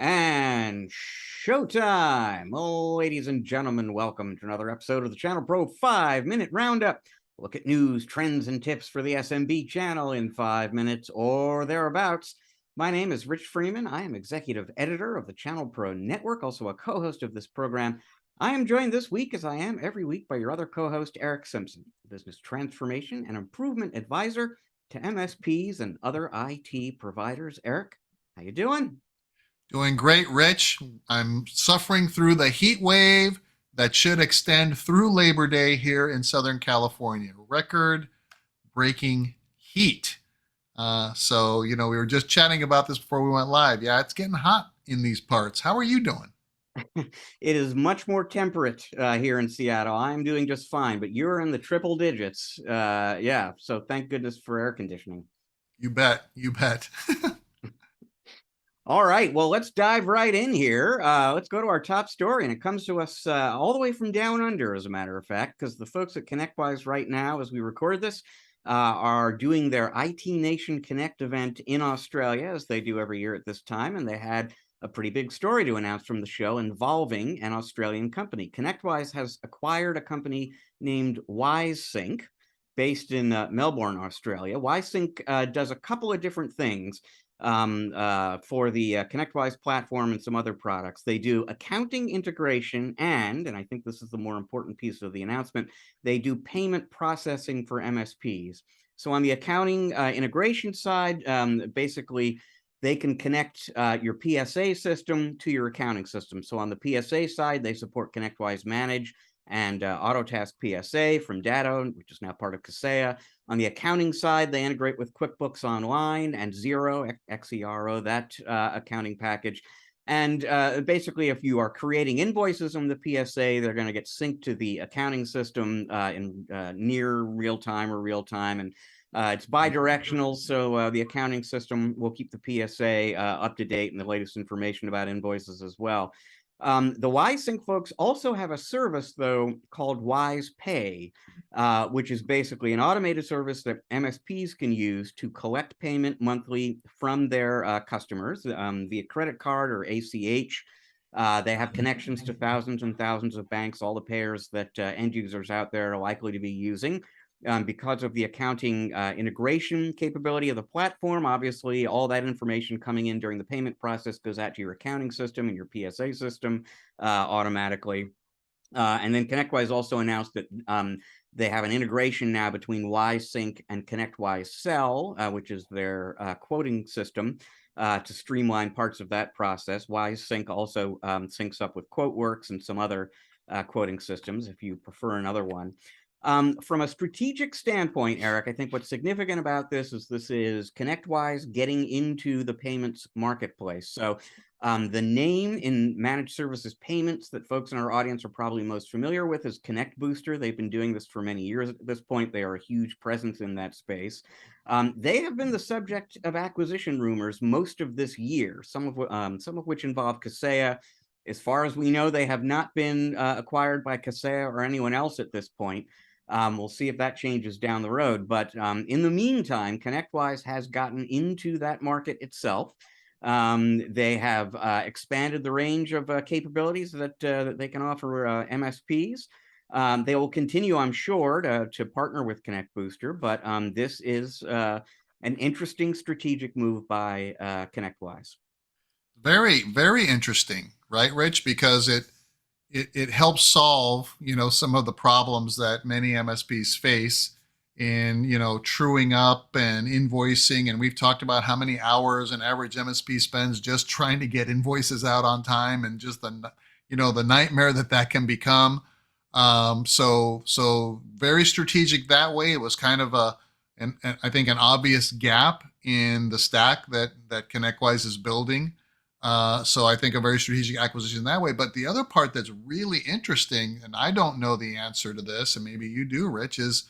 And showtime! Well, ladies and gentlemen, welcome to another episode of the ChannelPro 5-Minute Roundup. Look at news, trends, and tips for the SMB channel in 5 minutes or thereabouts. My name is Rich Freeman. I am executive editor of the ChannelPro Network, also a co-host of this program. I am joined this week, as I am every week, by your other co-host, Eric Simpson, business transformation and improvement advisor to MSPs and other IT providers. Eric, how you doing? Doing great, Rich. I'm suffering through the heat wave that should extend through Labor Day here in Southern California. Record breaking heat. We were just chatting about this before we went live. Yeah, it's getting hot in these parts. How are you doing? It is much more temperate here in Seattle. I'm doing just fine, but you're in the triple digits. Yeah, so thank goodness for air conditioning. You bet. You bet. All right, well, let's dive right in here. Let's go to our top story, and it comes to us all the way from down under, as a matter of fact, because the folks at ConnectWise right now, as we record this, are doing their IT Nation Connect event in Australia, as they do every year at this time, and they had a pretty big story to announce from the show involving an Australian company. ConnectWise has acquired a company named WiseSync, based in Melbourne, Australia. WiseSync does a couple of different things for the ConnectWise platform and some other products. They do accounting integration and I think this is the more important piece of the announcement, they do payment processing for MSPs. So on the accounting integration side, basically, they can connect your PSA system to your accounting system. So on the PSA side, they support ConnectWise Manage and Autotask PSA from Datto, which is now part of Kaseya. On the accounting side, they integrate with QuickBooks Online and Xero, Xero, that accounting package. And basically, if you are creating invoices on the PSA, they're going to get synced to the accounting system in near real time or real time. And it's bi-directional, so the accounting system will keep the PSA up to date and the latest information about invoices as well. The WiseSync folks also have a service, though, called WisePay, which is basically an automated service that MSPs can use to collect payment monthly from their customers via credit card or ACH. They have connections to thousands and thousands of banks, all the payers that end users out there are likely to be using. Because of the accounting integration capability of the platform, obviously, all that information coming in during the payment process goes out to your accounting system and your PSA system automatically. And then ConnectWise also announced that they have an integration now between WiseSync and ConnectWise Sell, which is their quoting system, to streamline parts of that process. WiseSync also syncs up with QuoteWorks and some other quoting systems, if you prefer another one. From a strategic standpoint, Eric, I think what's significant about this is ConnectWise getting into the payments marketplace. So the name in managed services payments that folks in our audience are probably most familiar with is Connect Booster. They've been doing this for many years at this point. They are a huge presence in that space. They have been the subject of acquisition rumors most of this year, some of which involve Kaseya. As far as we know, they have not been acquired by Kaseya or anyone else at this point. We'll see if that changes down the road. But in the meantime, ConnectWise has gotten into that market itself. They have expanded the range of capabilities that they can offer MSPs. They will continue, I'm sure, to partner with Connect Booster, but this is an interesting strategic move by ConnectWise. Very, very interesting, right, Rich? Because it helps solve, some of the problems that many MSPs face in, truing up and invoicing. And we've talked about how many hours an average MSP spends just trying to get invoices out on time, and just the nightmare that can become. So very strategic that way. It was kind of and I think an obvious gap in the stack that ConnectWise is building. So I think a very strategic acquisition that way. But the other part that's really interesting, and I don't know the answer to this, and maybe you do, Rich, is,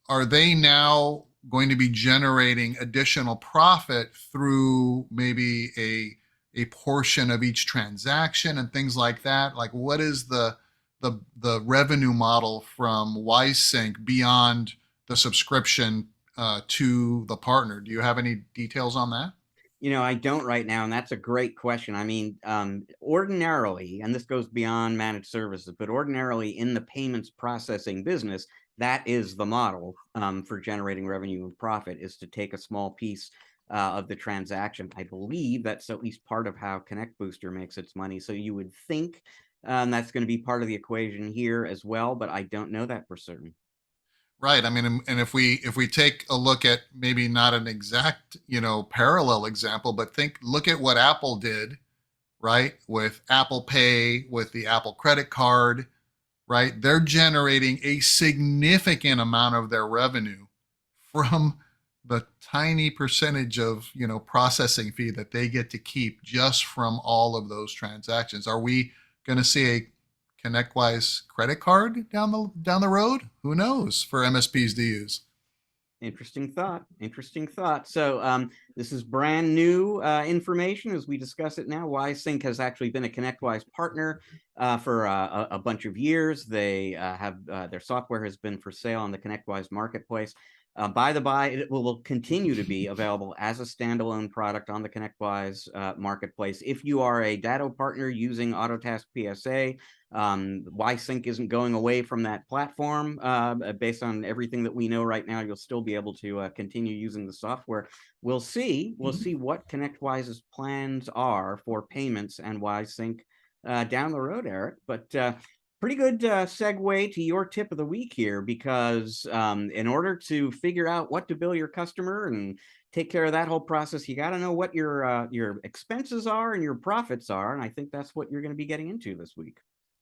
are they now going to be generating additional profit through maybe a portion of each transaction and things like that? Like, what is the revenue model from WiseSync beyond the subscription to the partner? Do you have any details on that? I don't right now, and that's a great question. I mean, ordinarily, and this goes beyond managed services, but ordinarily in the payments processing business, that is the model for generating revenue and profit, is to take a small piece of the transaction. I believe that's at least part of how Connect Booster makes its money. So you would think that's going to be part of the equation here as well, but I don't know that for certain. Right. I mean, and if we take a look at maybe not an exact, parallel example, but look at what Apple did, right? With Apple Pay, with the Apple credit card, right? They're generating a significant amount of their revenue from the tiny percentage of, processing fee that they get to keep just from all of those transactions. Are we going to see a ConnectWise credit card down the road? Who knows, for MSPs to use? Interesting thought. Interesting thought. So this is brand new information as we discuss it now. WiseSync has actually been a ConnectWise partner for a bunch of years. They have their software has been for sale on the ConnectWise marketplace. By the by, it will continue to be available as a standalone product on the ConnectWise marketplace. If you are a Datto partner using Autotask PSA, YSync isn't going away from that platform. Based on everything that we know right now, you'll still be able to continue using the software. We'll see what ConnectWise's plans are for payments and YSync down the road, Eric. But pretty good segue to your tip of the week here, because in order to figure out what to bill your customer and take care of that whole process, you got to know what your expenses are and your profits are. And I think that's what you're going to be getting into this week.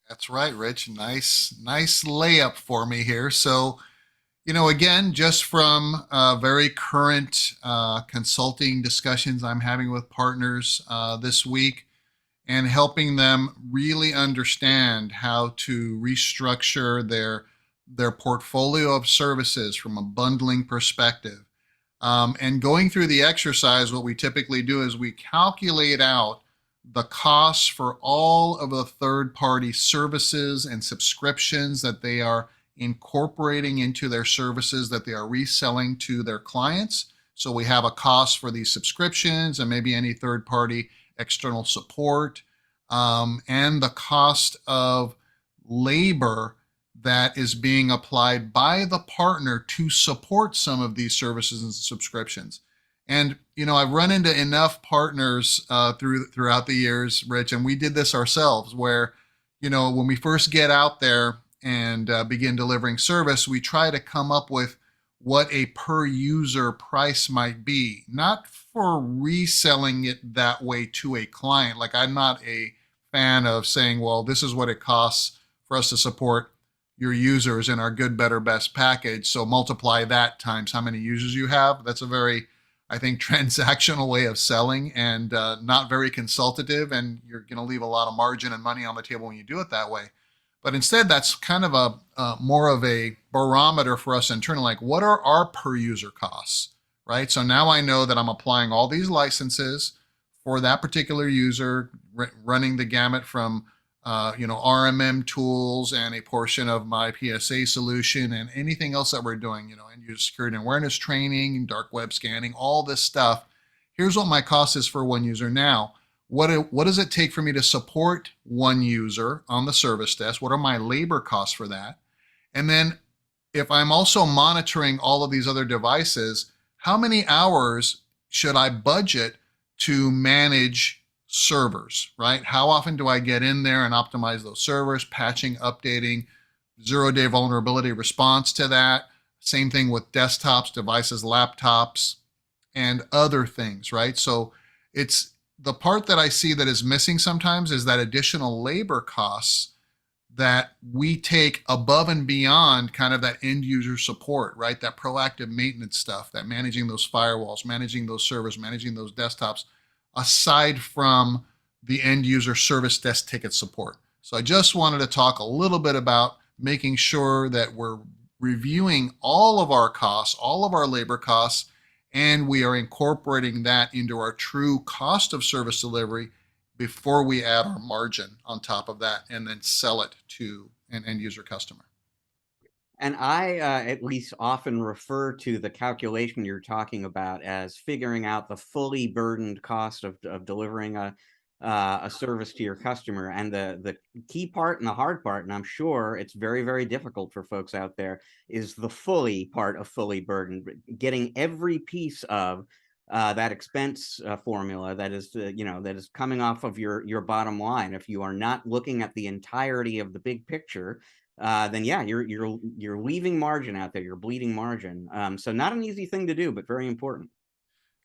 That's right, Rich. Nice layup for me here. So, again, just from very current consulting discussions I'm having with partners this week, and helping them really understand how to restructure their portfolio of services from a bundling perspective. And going through the exercise, what we typically do is we calculate out the costs for all of the third-party services and subscriptions that they are incorporating into their services that they are reselling to their clients. So we have a cost for these subscriptions and maybe any third-party external support, and the cost of labor that is being applied by the partner to support some of these services and subscriptions. And I've run into enough partners throughout the years, Rich, and we did this ourselves, where when we first get out there and begin delivering service, we try to come up with what a per user price might be, not for reselling it that way to a client. Like, I'm not a fan of saying, well, this is what it costs for us to support your users in our good, better, best package, so multiply that times how many users you have. That's a very, I think, transactional way of selling, and not very consultative, and you're going to leave a lot of margin and money on the table when you do it that way. But instead, that's kind of a more of a barometer for us internally, like, what are our per user costs, right? So now I know that I'm applying all these licenses for that particular user, running the gamut from RMM tools and a portion of my PSA solution and anything else that we're doing, end user security and awareness training, dark web scanning, all this stuff. Here's what my cost is for one user now. What does it take for me to support one user on the service desk? What are my labor costs for that? And then if I'm also monitoring all of these other devices, how many hours should I budget to manage servers, right? How often do I get in there and optimize those servers, patching, updating, zero-day vulnerability response to that? Same thing with desktops, devices, laptops, and other things, right? So it's the part that I see that is missing sometimes is that additional labor costs that we take above and beyond kind of that end user support, right? That proactive maintenance stuff, that managing those firewalls, managing those servers, managing those desktops, aside from the end user service desk ticket support. So I just wanted to talk a little bit about making sure that we're reviewing all of our costs, all of our labor costs, and we are incorporating that into our true cost of service delivery before we add our margin on top of that and then sell it to an end user customer. And I at least often refer to the calculation you're talking about as figuring out the fully burdened cost of delivering a service to your customer. And the key part and the hard part, and I'm sure it's very, very difficult for folks out there, is the fully part of fully burdened, getting every piece of that expense formula that is, that is coming off of your bottom line. If you are not looking at the entirety of the big picture, then yeah, you're leaving margin out there. You're bleeding margin. So not an easy thing to do, but very important.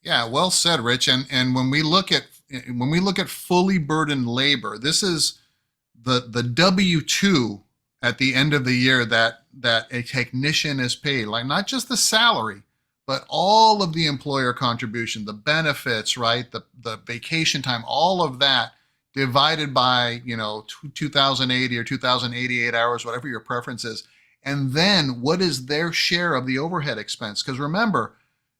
Yeah, well said, Rich. And when we look at fully burdened labor, this is the W-2 at the end of the year that a technician is paid, like not just the salary, but all of the employer contribution, the benefits, right? The vacation time, all of that divided by, 2080 or 2088 hours, whatever your preference is. And then what is their share of the overhead expense? Because remember,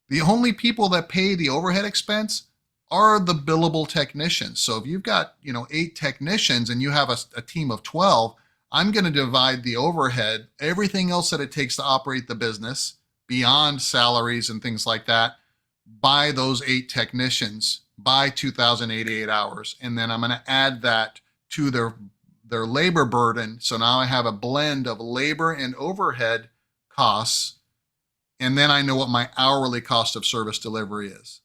the only people that pay the overhead expense are the billable technicians. So if you've got, 8 technicians and you have a team of 12, I'm going to divide the overhead, everything else that it takes to operate the business beyond salaries and things like that, by those 8 technicians by 2088 hours. And then I'm going to add that to their labor burden. So now I have a blend of labor and overhead costs. And then I know what my hourly cost of service delivery is.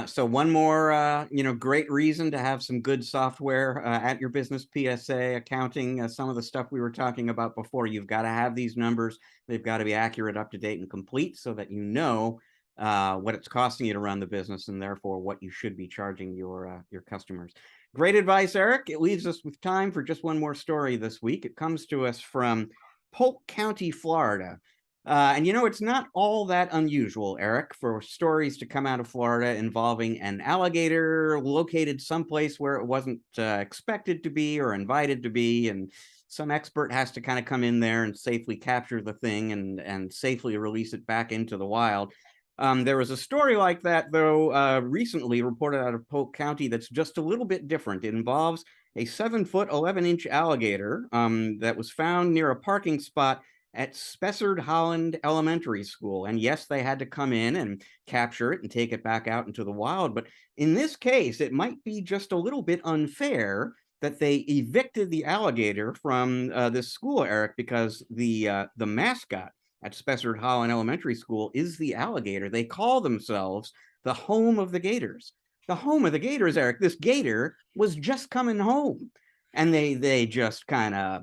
So one more, great reason to have some good software at your business, PSA, accounting, some of the stuff we were talking about before. You've got to have these numbers. They've got to be accurate, up to date, and complete so that you know what it's costing you to run the business and therefore what you should be charging your customers. Great advice, Eric. It leaves us with time for just one more story this week. It comes to us from Polk County, Florida. And it's not all that unusual, Eric, for stories to come out of Florida involving an alligator located someplace where it wasn't expected to be or invited to be. And some expert has to kind of come in there and safely capture the thing and safely release it back into the wild. There was a story like that, though, recently reported out of Polk County that's just a little bit different. It involves a 7-foot, 11-inch alligator that was found near a parking spot at Spessard Holland Elementary School. And yes, they had to come in and capture it and take it back out into the wild. But in this case, it might be just a little bit unfair that they evicted the alligator from this school, Eric, because the mascot at Spessard Holland Elementary School is the alligator. They call themselves the home of the Gators. The home of the Gators, Eric. This gator was just coming home. And they just kind of,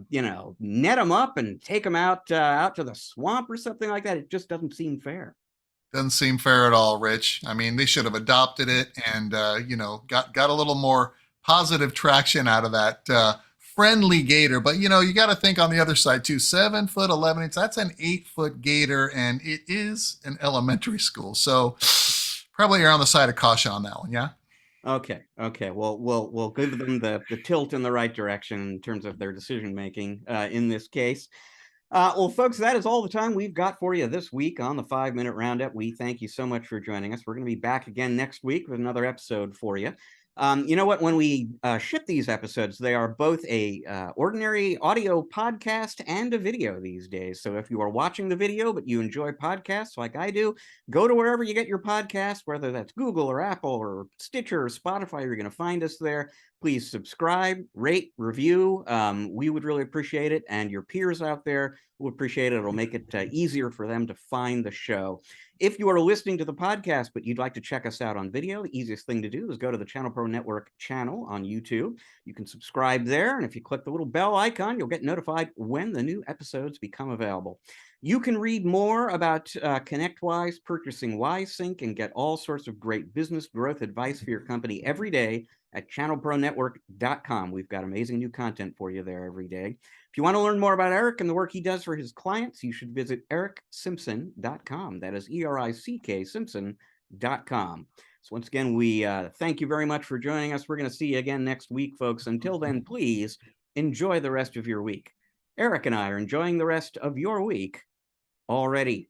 net them up and take them out to the swamp or something like that. It just doesn't seem fair. Doesn't seem fair at all, Rich. I mean, they should have adopted it and got a little more positive traction out of that friendly gator. But you got to think on the other side too. 7-foot, 11 inch. That's an 8-foot gator, and it is an elementary school. So probably you're on the side of caution on that one. Yeah. Okay. Well, we'll give them the tilt in the right direction in terms of their decision making in this case. Well, folks, that is all the time we've got for you this week on the 5-Minute Roundup. We thank you so much for joining us. We're going to be back again next week with another episode for you. You know what? When we ship these episodes, they are both a ordinary audio podcast and a video these days. So if you are watching the video, but you enjoy podcasts like I do, go to wherever you get your podcast, whether that's Google or Apple or Stitcher or Spotify, you're going to find us there. Please subscribe, rate, review. We would really appreciate it. And your peers out there will appreciate it. It'll make it easier for them to find the show. If you are listening to the podcast, but you'd like to check us out on video, the easiest thing to do is go to the ChannelPro Network channel on YouTube. You can subscribe there. And if you click the little bell icon, you'll get notified when the new episodes become available. You can read more about ConnectWise, purchasing WiseSync, and get all sorts of great business growth advice for your company every day at ChannelProNetwork.com. We've got amazing new content for you there every day. If you want to learn more about Eric and the work he does for his clients, you should visit ErickSimpson.com. That is ERICK Simpson.com. So once again, we thank you very much for joining us. We're going to see you again next week, folks. Until then, please enjoy the rest of your week. Eric and I are enjoying the rest of your week already.